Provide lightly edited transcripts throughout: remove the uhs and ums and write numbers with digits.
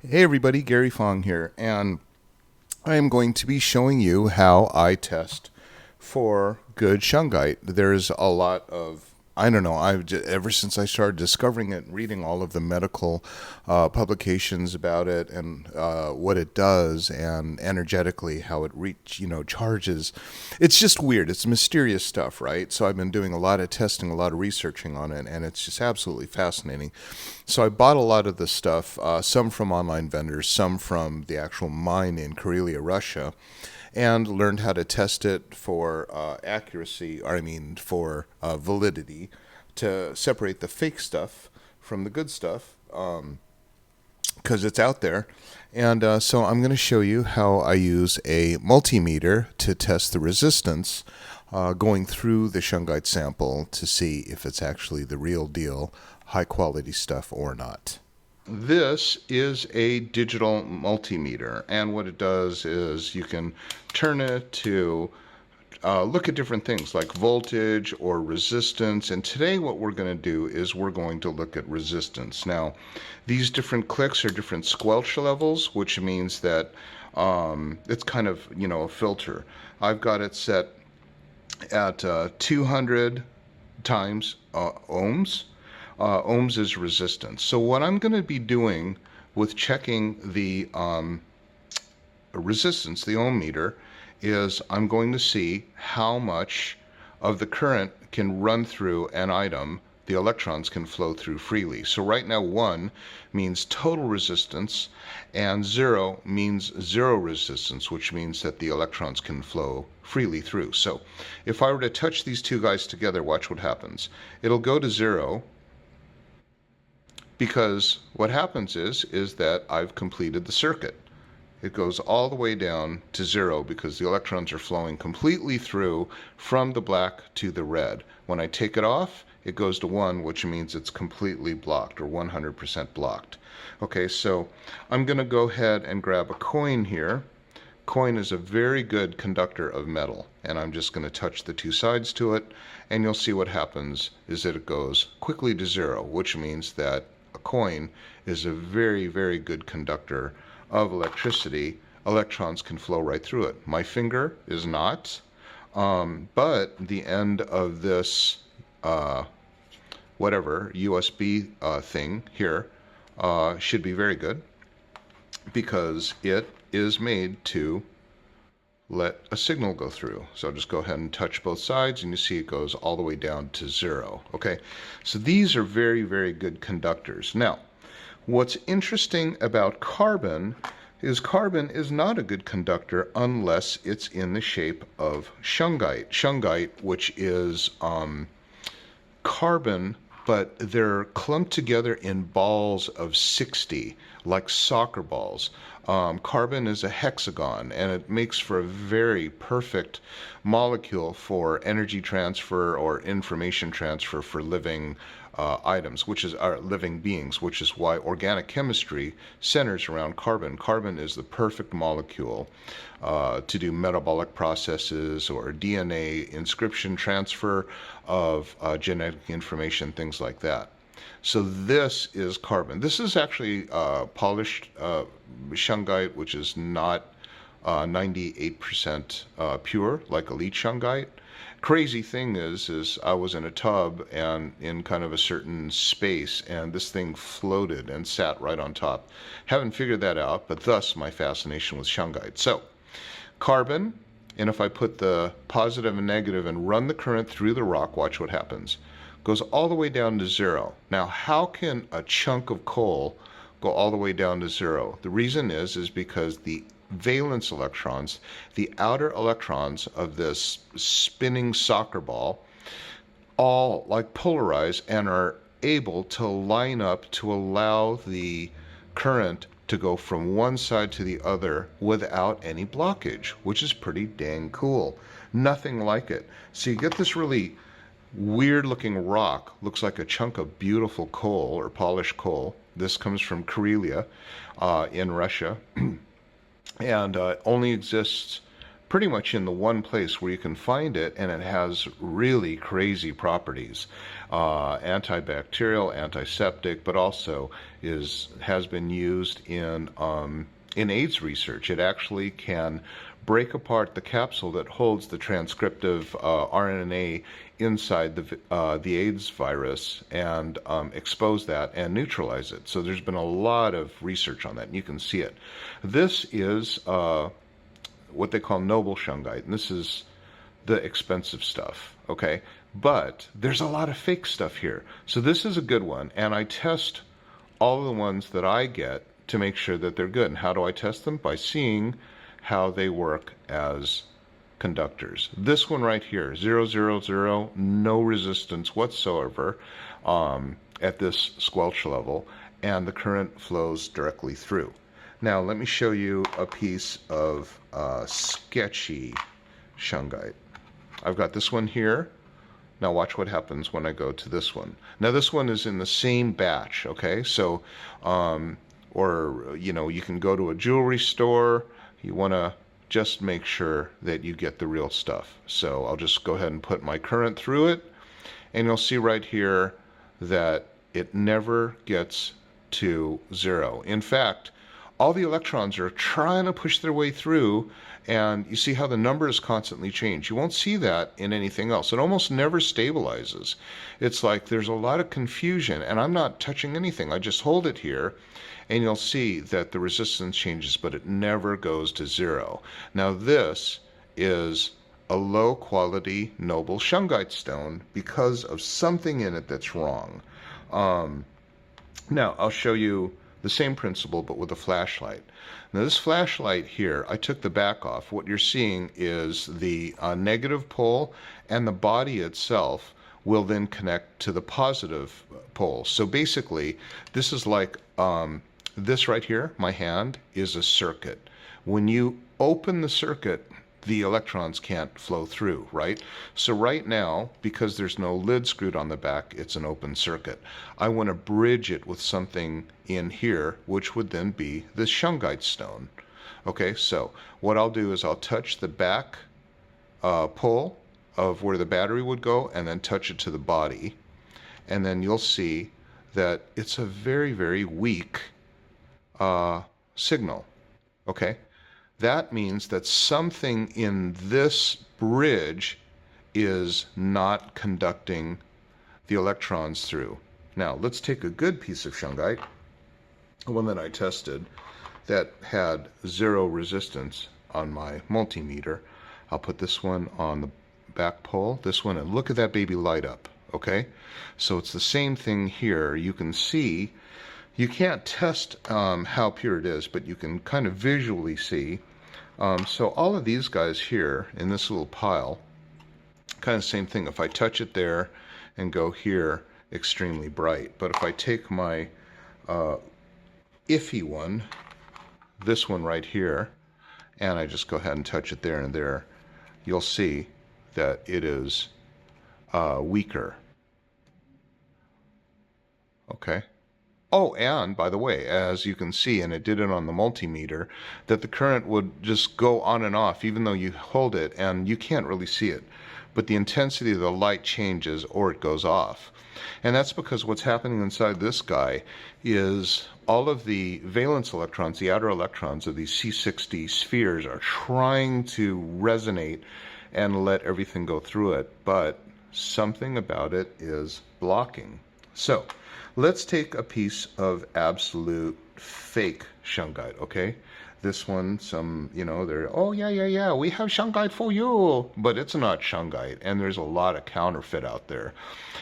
Hey everybody, Gary Fong here, and I am going to be showing you how I test for good shungite. There's a lot of I don't know. Ever since I started discovering it and reading all of the medical publications about it and what it does and energetically how it charges. It's just weird. It's mysterious stuff, right? So I've been doing a lot of testing, a lot of researching on it, and it's just absolutely fascinating. So I bought a lot of this stuff, some from online vendors, some from the actual mine in Karelia, Russia, and learned how to test it for accuracy, or I mean for validity, to separate the fake stuff from the good stuff, because it's out there. And so I'm going to show you how I use a multimeter to test the resistance going through the shungite sample to see if it's actually the real deal, high quality stuff or not. This is a digital multimeter, and what it does is you can turn it to look at different things like voltage or resistance. And today what we're going to do is we're going to look at resistance. Now, these different clicks are different squelch levels, which means that it's kind of, a filter. I've got it set at 200 times ohms. Ohms is resistance. So what I'm going to be doing with checking the resistance, the ohm meter, is I'm going to see how much of the current can run through an item, the electrons can flow through freely. So right now 1 means total resistance and 0 means zero resistance, which means that the electrons can flow freely through. So if I were to touch these two guys together, watch what happens. It'll go to 0, because what happens is that I've completed the circuit. It goes all the way down to 0 because the electrons are flowing completely through from the black to the red. When I take it off, it goes to 1, which means it's completely blocked, or 100% blocked. Okay, so I'm going to go ahead and grab a coin here. Coin is a very good conductor of metal, and I'm just going to touch the two sides to it, and you'll see what happens is that it goes quickly to 0, which means that a coin is a very, very good conductor of electricity. Electrons can flow right through it. My finger is not, but the end of this whatever USB thing here should be very good, because it is made to let a signal go through. So just go ahead and touch both sides, and you see it goes all the way down to 0. Okay, so these are very, very good conductors. Now, what's interesting about carbon is not a good conductor unless it's in the shape of shungite. Shungite, which is carbon, but they're clumped together in balls of 60, like soccer balls. Carbon is a hexagon, and it makes for a very perfect molecule for energy transfer or information transfer for living items, which is our living beings, which is why organic chemistry centers around carbon. Carbon is the perfect molecule to do metabolic processes or DNA inscription, transfer of genetic information, things like that. So this is carbon. This is actually polished shungite, which is not 98% pure like elite shungite. Crazy thing is I was in a tub and in kind of a certain space, and this thing floated and sat right on top. Haven't figured that out, but thus my fascination with shungite. So carbon, and if I put the positive and negative and run the current through the rock, watch what happens. Goes all the way down to 0. Now, how can a chunk of coal go all the way down to 0? The reason is because the valence electrons, the outer electrons of this spinning soccer ball, all like polarize and are able to line up to allow the current to go from one side to the other without any blockage, which is pretty dang cool. Nothing like it. So you get this really weird looking rock, looks like a chunk of beautiful coal or polished coal. This comes from Karelia in Russia, and only exists pretty much in the one place where you can find it, and it has really crazy properties. Antibacterial, antiseptic, but also has been used in AIDS research. It actually can break apart the capsule that holds the transcriptive RNA inside the AIDS virus and expose that and neutralize it. So there's been a lot of research on that, and you can see it. This is what they call noble shungite, and this is the expensive stuff, okay? But there's a lot of fake stuff here. So this is a good one, and I test all of the ones that I get to make sure that they're good. And how do I test them? By seeing how they work as conductors. This one right here, 000, no resistance whatsoever at this squelch level, and the current flows directly through. Now let me show you a piece of sketchy shungite. I've got this one here. Now watch what happens when I go to this one. Now this one is in the same batch, okay? So, or you can go to a jewelry store. You want to just make sure that you get the real stuff. So I'll just go ahead and put my current through it, and you'll see right here that it never gets to 0. In fact, all the electrons are trying to push their way through, and you see how the numbers constantly change. You won't see that in anything else. It almost never stabilizes. It's like there's a lot of confusion, and I'm not touching anything. I just hold it here, and you'll see that the resistance changes, but it never goes to 0. Now this is a low quality noble shungite stone because of something in it that's wrong. Now I'll show you the same principle, but with a flashlight. Now this flashlight here, I took the back off. What you're seeing is the negative pole, and the body itself will then connect to the positive pole. So basically, this is like this right here, my hand, is a circuit. When you open the circuit, the electrons can't flow through, right? So right now, because there's no lid screwed on the back, it's an open circuit. I want to bridge it with something in here, which would then be this shungite stone. Okay, so what I'll do is I'll touch the back pole of where the battery would go, and then touch it to the body. And then you'll see that it's a very, very weak signal, okay? That means that something in this bridge is not conducting the electrons through. Now, let's take a good piece of shungite, one that I tested that had 0 resistance on my multimeter. I'll put this one on the back pole, this one, and look at that baby light up, okay? So it's the same thing here. You can see, you can't test how pure it is, but you can kind of visually see. So all of these guys here in this little pile, kind of same thing. If I touch it there and go here, extremely bright. But if I take my iffy one, this one right here, and I just go ahead and touch it there and there, you'll see that it is weaker. Okay. Oh, and by the way, as you can see, and it did it on the multimeter, that the current would just go on and off even though you hold it, and you can't really see it. But the intensity of the light changes or it goes off. And that's because what's happening inside this guy is all of the valence electrons, the outer electrons of these C60 spheres, are trying to resonate and let everything go through it, but something about it is blocking. So let's take a piece of absolute fake shungite, okay? This one, they're, oh, yeah, we have shungite for you. But it's not shungite, and there's a lot of counterfeit out there.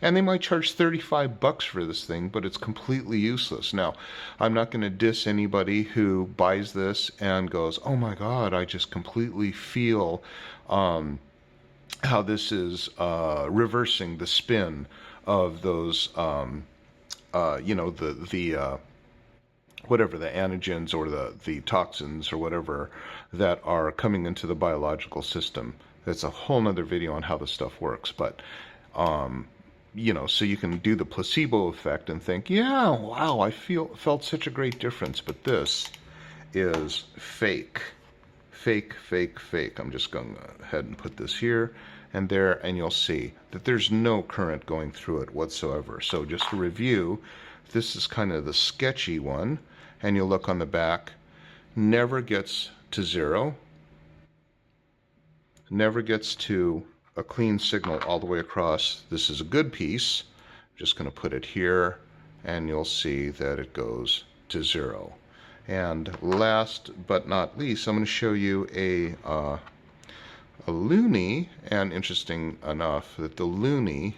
And they might charge $35 for this thing, but it's completely useless. Now, I'm not going to diss anybody who buys this and goes, oh my God, I just completely feel how this is reversing the spin of those whatever the antigens or the toxins or whatever that are coming into the biological system. That's a whole nother video on how this stuff works. But, so you can do the placebo effect and think, yeah, wow, I felt such a great difference. But this is fake fake, fake, fake. I'm just going to go ahead and put this here and there, and you'll see that there's no current going through it whatsoever. So just to review, this is kind of the sketchy one, and you'll look on the back, never gets to zero, never gets to a clean signal all the way across. This is a good piece. I'm just going to put it here, and you'll see that it goes to zero. And last but not least, I'm going to show you a loonie, and interesting enough that the loonie,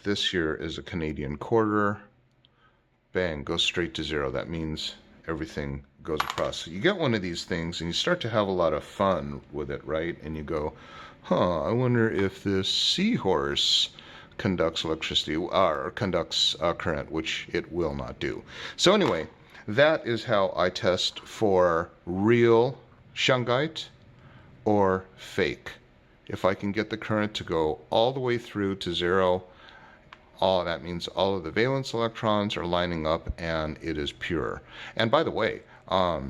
this here is a Canadian quarter. Bang, goes straight to zero. That means everything goes across. So you get one of these things and you start to have a lot of fun with it, right? And you go, huh, I wonder if this seahorse conducts electricity or conducts current, which it will not do. So anyway, that is how I test for real Shungite or fake. If I can get the current to go all the way through to zero, all that means all of the valence electrons are lining up and it is pure. And by the way, I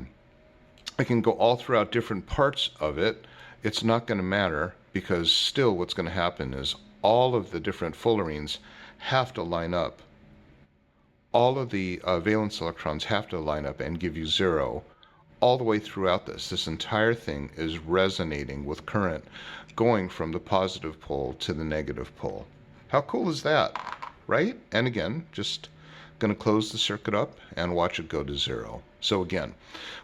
can go all throughout different parts of it. It's not going to matter, because still what's going to happen is all of the different fullerenes have to line up. All of the valence electrons have to line up and give you zero all the way throughout this. This entire thing is resonating with current going from the positive pole to the negative pole. How cool is that, right? And again, just going to close the circuit up and watch it go to zero. So again,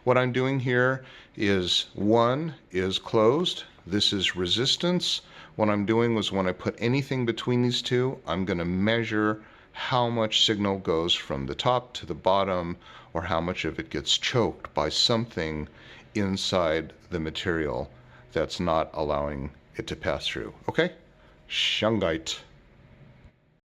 what I'm doing here is one is closed. This is resistance. What I'm doing was when I put anything between these two, I'm going to measure how much signal goes from the top to the bottom, or how much of it gets choked by something inside the material that's not allowing it to pass through. Okay? Shungite.